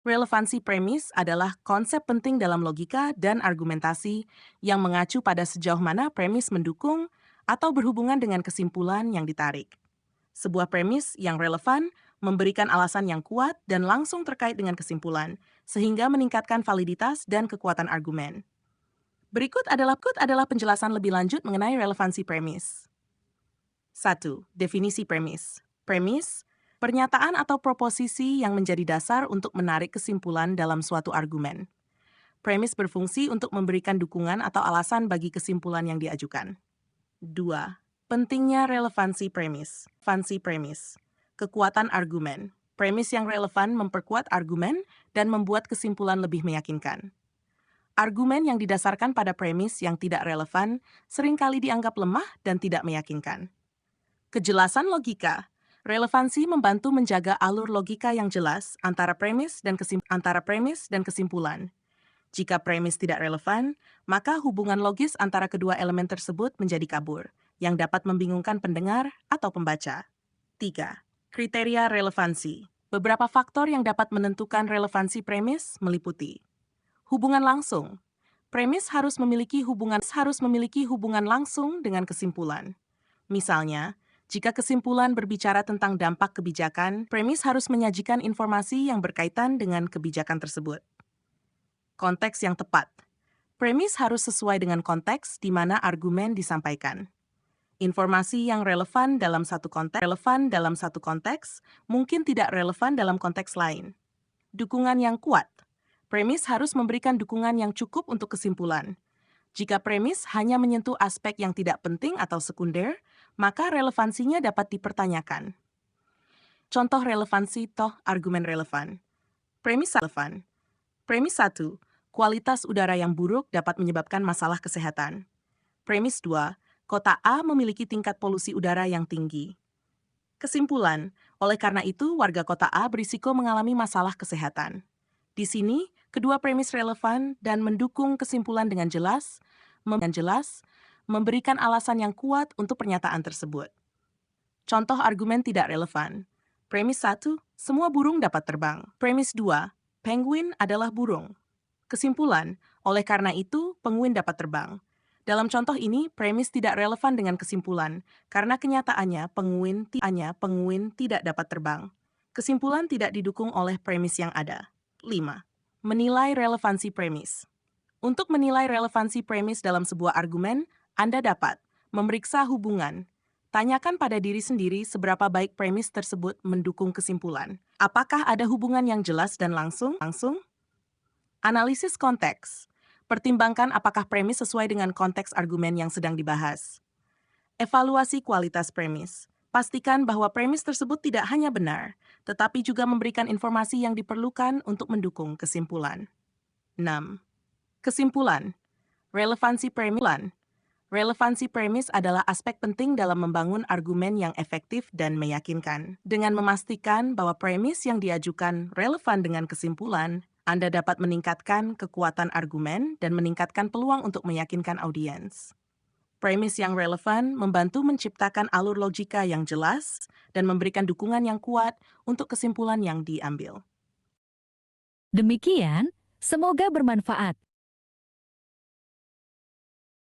Relevansi premis adalah konsep penting dalam logika dan argumentasi yang mengacu pada sejauh mana premis mendukung atau berhubungan dengan kesimpulan yang ditarik. Sebuah premis yang relevan memberikan alasan yang kuat dan langsung terkait dengan kesimpulan, sehingga meningkatkan validitas dan kekuatan argumen. Berikut adalah penjelasan lebih lanjut mengenai relevansi premis. 1. Definisi premis. Premis, pernyataan atau proposisi yang menjadi dasar untuk menarik kesimpulan dalam suatu argumen. Premis berfungsi untuk memberikan dukungan atau alasan bagi kesimpulan yang diajukan. 2. Pentingnya relevansi premis. Relevansi premis. Kekuatan argumen. Premis yang relevan memperkuat argumen dan membuat kesimpulan lebih meyakinkan. Argumen yang didasarkan pada premis yang tidak relevan seringkali dianggap lemah dan tidak meyakinkan. Kejelasan logika. Relevansi membantu menjaga alur logika yang jelas antara premis dan kesimpulan. Jika premis tidak relevan, maka hubungan logis antara kedua elemen tersebut menjadi kabur, yang dapat membingungkan pendengar atau pembaca. 3. Kriteria relevansi. Beberapa faktor yang dapat menentukan relevansi premis meliputi hubungan langsung. Premis harus memiliki hubungan langsung dengan kesimpulan. Misalnya, jika kesimpulan berbicara tentang dampak kebijakan, premis harus menyajikan informasi yang berkaitan dengan kebijakan tersebut. Konteks yang tepat. Premis harus sesuai dengan konteks di mana argumen disampaikan. Informasi yang relevan dalam satu konteks mungkin tidak relevan dalam konteks lain. Dukungan yang kuat. Premis harus memberikan dukungan yang cukup untuk kesimpulan. Jika premis hanya menyentuh aspek yang tidak penting atau sekunder, maka relevansinya dapat dipertanyakan. Contoh relevansi argumen relevan. Premis relevan. Premis 1. Kualitas udara yang buruk dapat menyebabkan masalah kesehatan. Premis 2. Kota A memiliki tingkat polusi udara yang tinggi. Kesimpulan, oleh karena itu warga kota A berisiko mengalami masalah kesehatan. Di sini, kedua premis relevan dan mendukung kesimpulan dengan jelas, memberikan alasan yang kuat untuk pernyataan tersebut. Contoh argumen tidak relevan. Premis 1, semua burung dapat terbang. Premis 2, penguin adalah burung. Kesimpulan, oleh karena itu, penguin dapat terbang. Dalam contoh ini, premis tidak relevan dengan kesimpulan, karena kenyataannya penguin tidak dapat terbang. Kesimpulan tidak didukung oleh premis yang ada. 5. Menilai relevansi premis. Untuk menilai relevansi premis dalam sebuah argumen, Anda dapat memeriksa hubungan. Tanyakan pada diri sendiri seberapa baik premis tersebut mendukung kesimpulan. Apakah ada hubungan yang jelas dan langsung? Analisis konteks. Pertimbangkan apakah premis sesuai dengan konteks argumen yang sedang dibahas. Evaluasi kualitas premis. Pastikan bahwa premis tersebut tidak hanya benar, tetapi juga memberikan informasi yang diperlukan untuk mendukung kesimpulan. 6. Kesimpulan. Relevansi premis. Relevansi premis adalah aspek penting dalam membangun argumen yang efektif dan meyakinkan. Dengan memastikan bahwa premis yang diajukan relevan dengan kesimpulan, Anda dapat meningkatkan kekuatan argumen dan meningkatkan peluang untuk meyakinkan audiens. Premis yang relevan membantu menciptakan alur logika yang jelas dan memberikan dukungan yang kuat untuk kesimpulan yang diambil. Demikian, semoga bermanfaat.